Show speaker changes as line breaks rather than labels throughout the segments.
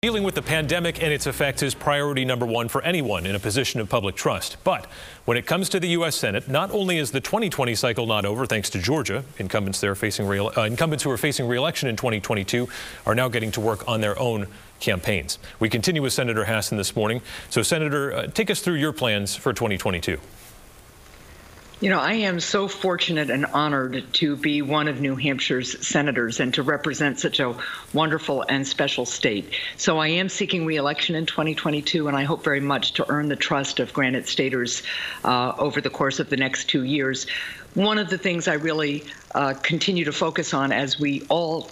Dealing with the pandemic and its effects is priority number one for anyone in a position of public trust. But when it comes to the U.S. Senate, not only is the 2020 cycle not over thanks to Georgia, incumbents who are facing re-election in 2022 are now getting to work on their own campaigns. We continue with Senator Hassan this morning. So, Senator, take us through your plans for 2022.
You know, I am so fortunate and honored to be one of New Hampshire's senators and to represent such a wonderful and special state. So I am seeking re-election in 2022, and I hope very much to earn the trust of Granite Staters over the course of the next 2 years. One of the things I really continue to focus on as we all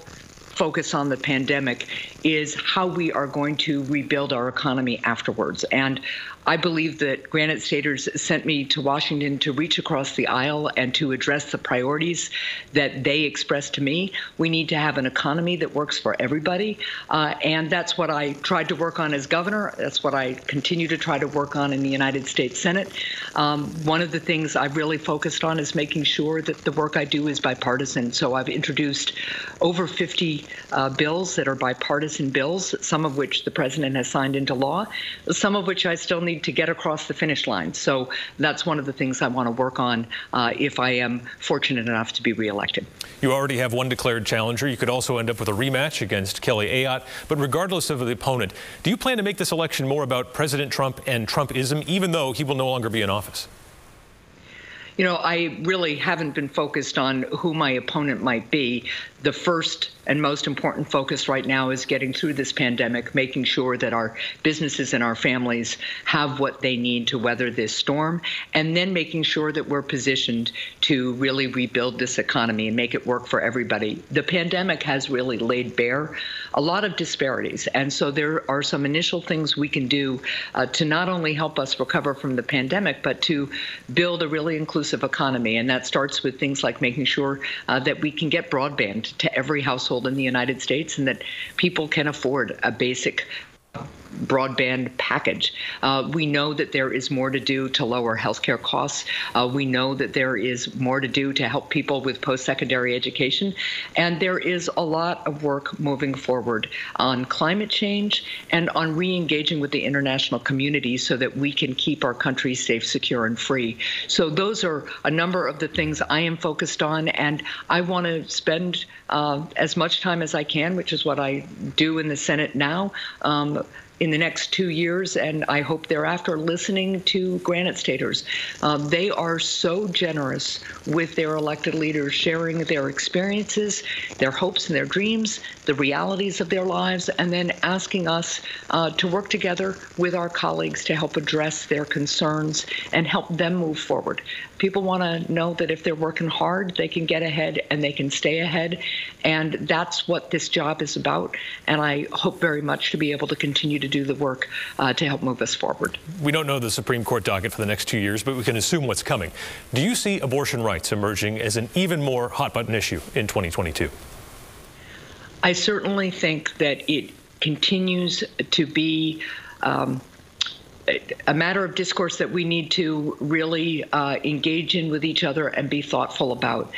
focus on the pandemic is how we are going to rebuild our economy afterwards. And I believe that Granite Staters sent me to Washington to reach across the aisle and to address the priorities that they expressed to me. We need to have an economy that works for everybody, and that's what I tried to work on as governor. That's what I continue to try to work on in the United States Senate. One of the things I've really focused on is making sure that the work I do is bipartisan. So I've introduced over 50 bills that are bipartisan bills, some of which the president has signed into law, some of which I still need to get across the finish line. So that's one of the things I want to work on if I am fortunate enough to be reelected.
You already have one declared challenger. You could also end up with a rematch against Kelly Ayotte. But regardless of the opponent, do you plan to make this election more about President Trump and Trumpism, even though he will no longer be in office?
You know, I really haven't been focused on who my opponent might be. The first and most important focus right now is getting through this pandemic, making sure that our businesses and our families have what they need to weather this storm, and then making sure that we're positioned to really rebuild this economy and make it work for everybody. The pandemic has really laid bare a lot of disparities, and so there are some initial things we can do to not only help us recover from the pandemic, but to build a really inclusive economy. And that starts with things like making sure that we can get broadband to every household in the United States and that people can afford a basic broadband package. We know that there is more to do to lower healthcare costs. We know that there is more to do to help people with post-secondary education. And there is a lot of work moving forward on climate change and on re-engaging with the international community so that we can keep our country safe, secure, and free. So those are a number of the things I am focused on, and I want to spend as much time as I can, which is what I do in the Senate now, in the next 2 years, and I hope thereafter, listening to Granite Staters. They are so generous with their elected leaders, sharing their experiences, their hopes and their dreams, the realities of their lives, and then asking us to work together with our colleagues to help address their concerns and help them move forward. People want to know that if they're working hard, they can get ahead and they can stay ahead, and that's what this job is about, and I hope very much to be able to continue to do the work to help move us forward.
We don't know the Supreme Court docket for the next 2 years, but we can assume what's coming. Do you see abortion rights emerging as an even more hot-button issue in 2022?
I certainly think that it continues to be a matter of discourse that we need to really engage in with each other and be thoughtful about.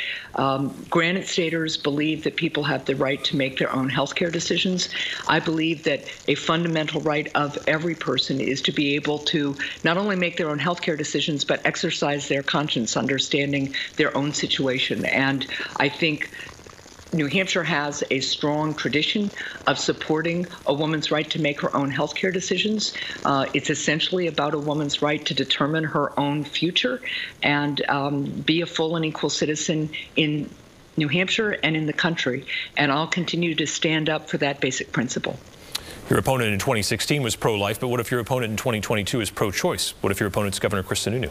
Granite Staters believe that people have the right to make their own healthcare decisions. I believe that a fundamental right of every person is to be able to not only make their own healthcare decisions, but exercise their conscience, understanding their own situation. And I think New Hampshire has a strong tradition of supporting a woman's right to make her own healthcare decisions. It's essentially about a woman's right to determine her own future and be a full and equal citizen in New Hampshire and in the country. And I'll continue to stand up for that basic principle.
Your opponent in 2016 was pro-life, but what if your opponent in 2022 is pro-choice? What if your opponent's Governor Chris Sununu?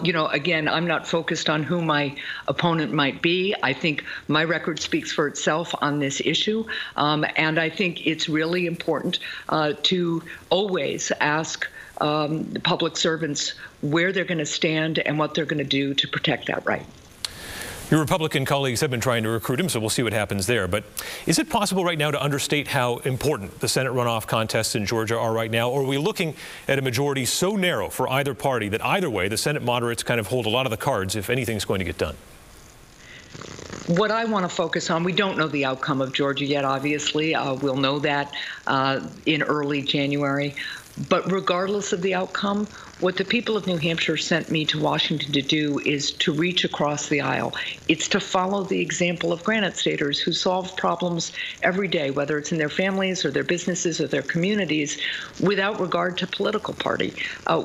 You know, again, I'm not focused on who my opponent might be. I think my record speaks for itself on this issue. And I think it's really important to always ask public servants where they're going to stand and what they're going to do to protect that right.
Your Republican colleagues have been trying to recruit him, so we'll see what happens there. But is it possible right now to understate how important the Senate runoff contests in Georgia are right now? Or are we looking at a majority so narrow for either party that either way, the Senate moderates kind of hold a lot of the cards if anything's going to get done?
What I want to focus on, we don't know the outcome of Georgia yet, obviously. We'll know that in early January. But regardless of the outcome, what the people of New Hampshire sent me to Washington to do is to reach across the aisle. It's to follow the example of Granite Staters who solve problems every day, whether it's in their families or their businesses or their communities, without regard to political party.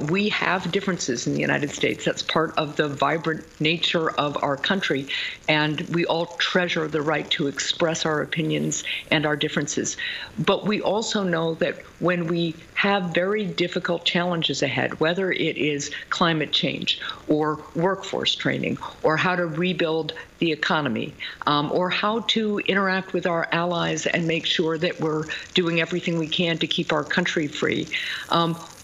We have differences in the United States. That's part of the vibrant nature of our country, and we all treasure the right to express our opinions and our differences. But we also know that when we have very difficult challenges ahead, whether it is climate change or workforce training or how to rebuild the economy or how to interact with our allies and make sure that we're doing everything we can to keep our country free,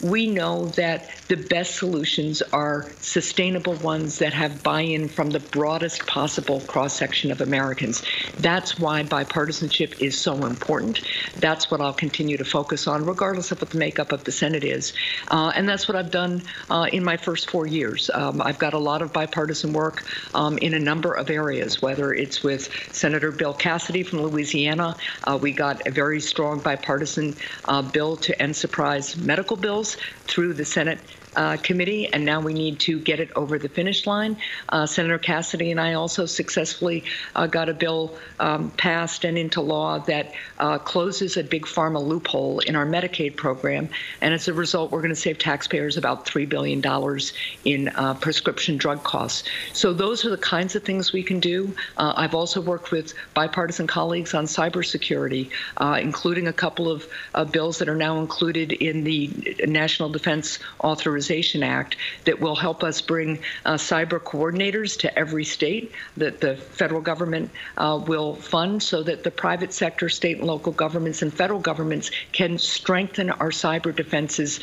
we know that the best solutions are sustainable ones that have buy-in from the broadest possible cross-section of Americans. That's why bipartisanship is so important. That's what I'll continue to focus on, regardless of what the makeup of the Senate is. And that's what I've done in my first 4 years. I've got a lot of bipartisan work in a number of areas, whether it's with Senator Bill Cassidy from Louisiana. We got a very strong bipartisan bill to end surprise medical bills through the Senate committee, and now we need to get it over the finish line. Senator Cassidy and I also successfully got a bill passed and into law that closes a big pharma loophole in our Medicaid program, and as a result, we're going to save taxpayers about $3 billion in prescription drug costs. So those are the kinds of things we can do. I've also worked with bipartisan colleagues on cybersecurity, including a couple of bills that are now included in the National Defense Authorization Act that will help us bring cyber coordinators to every state that the federal government will fund so that the private sector, state and local governments and federal governments can strengthen our cyber defenses,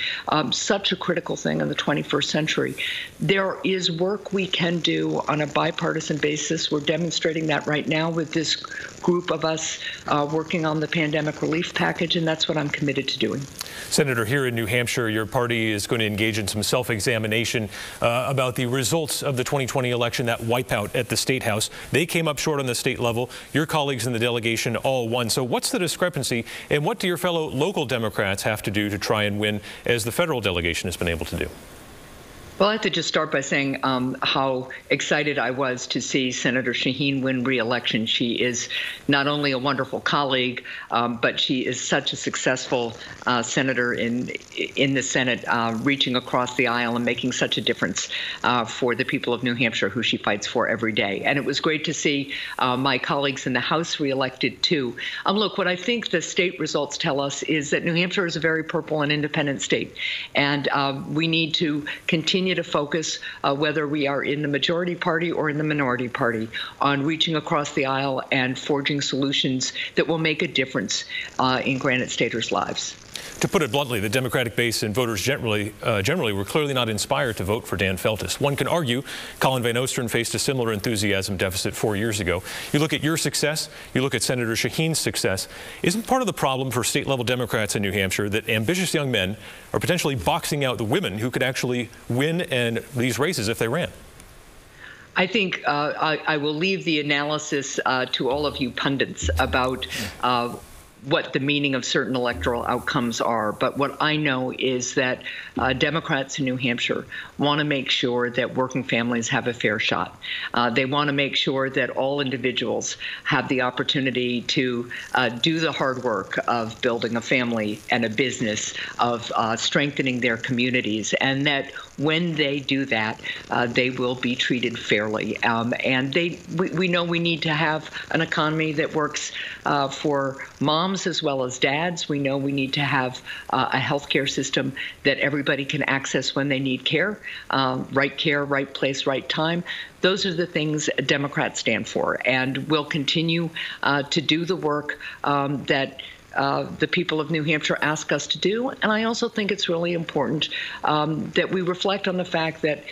such a critical thing in the 21st century. There is work we can do on a bipartisan basis. We're demonstrating that right now with this group of us working on the pandemic relief package, and that's what I'm committed to doing.
Senator, here in New Hampshire, your party is going to engage in some self-examination about the results of the 2020 election, that wipeout at the State House. They came up short on the state level. Your colleagues in the delegation all won. So what's the discrepancy, and what do your fellow local Democrats have to do to try and win, as the federal delegation has been able to do?
Well, I have to just start by saying how excited I was to see Senator Shaheen win re-election. She is not only a wonderful colleague, but she is such a successful senator in the Senate, reaching across the aisle and making such a difference for the people of New Hampshire, who she fights for every day. And it was great to see my colleagues in the House re-elected, too. Look, what I think the state results tell us is that New Hampshire is a very purple and independent state, and we need to continue to focus, whether we are in the majority party or in the minority party, on reaching across the aisle and forging solutions that will make a difference in Granite Staters' lives.
To put it bluntly, the Democratic base and voters generally were clearly not inspired to vote for Dan Feltes. One can argue Colin Van Osteren faced a similar enthusiasm deficit 4 years ago. You look at your success, you look at Senator Shaheen's success. Isn't part of the problem for state-level Democrats in New Hampshire that ambitious young men are potentially boxing out the women who could actually win these races if they ran?
I think I will leave the analysis to all of you pundits about what the meaning of certain electoral outcomes are. But what I know is that Democrats in New Hampshire want to make sure that working families have a fair shot. They want to make sure that all individuals have the opportunity to do the hard work of building a family and a business, of strengthening their communities, and that when they do that, they will be treated fairly. And we know we need to have an economy that works for moms as well as dads. We know we need to have a healthcare system that everybody can access when they need care, right place, right time. Those are the things Democrats stand for, and will continue to do the work that the people of New Hampshire ask us to do. And I also think it's really important that we reflect on the fact that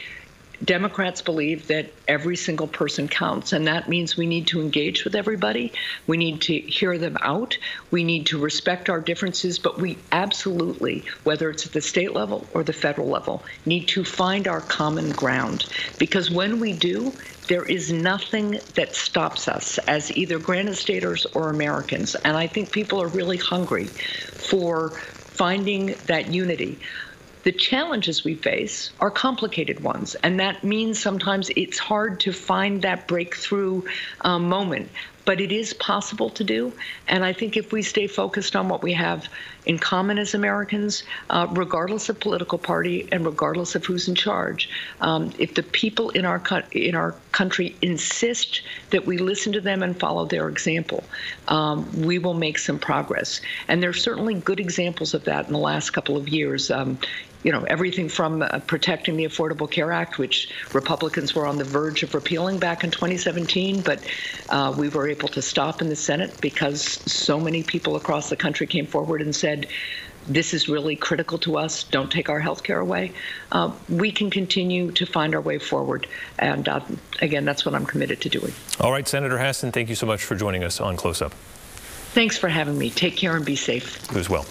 Democrats believe that every single person counts, and that means we need to engage with everybody. We need to hear them out. We need to respect our differences, but we absolutely, whether it's at the state level or the federal level, need to find our common ground. Because when we do, there is nothing that stops us as either Granite Staters or Americans. And I think people are really hungry for finding that unity. The challenges we face are complicated ones, and that means sometimes it's hard to find that breakthrough moment. But it is possible to do, and I think if we stay focused on what we have in common as Americans, regardless of political party and regardless of who's in charge, if the people in our country insist that we listen to them and follow their example, we will make some progress. And there's certainly good examples of that in the last couple of years. You know, everything from protecting the Affordable Care Act, which Republicans were on the verge of repealing back in 2017, but we were able to stop in the Senate because so many people across the country came forward and said, this is really critical to us. Don't take our health care away. We can continue to find our way forward. And again, that's what I'm committed to doing.
All right, Senator Hassan, thank you so much for joining us on Close Up.
Thanks for having me. Take care and be safe.
You as well.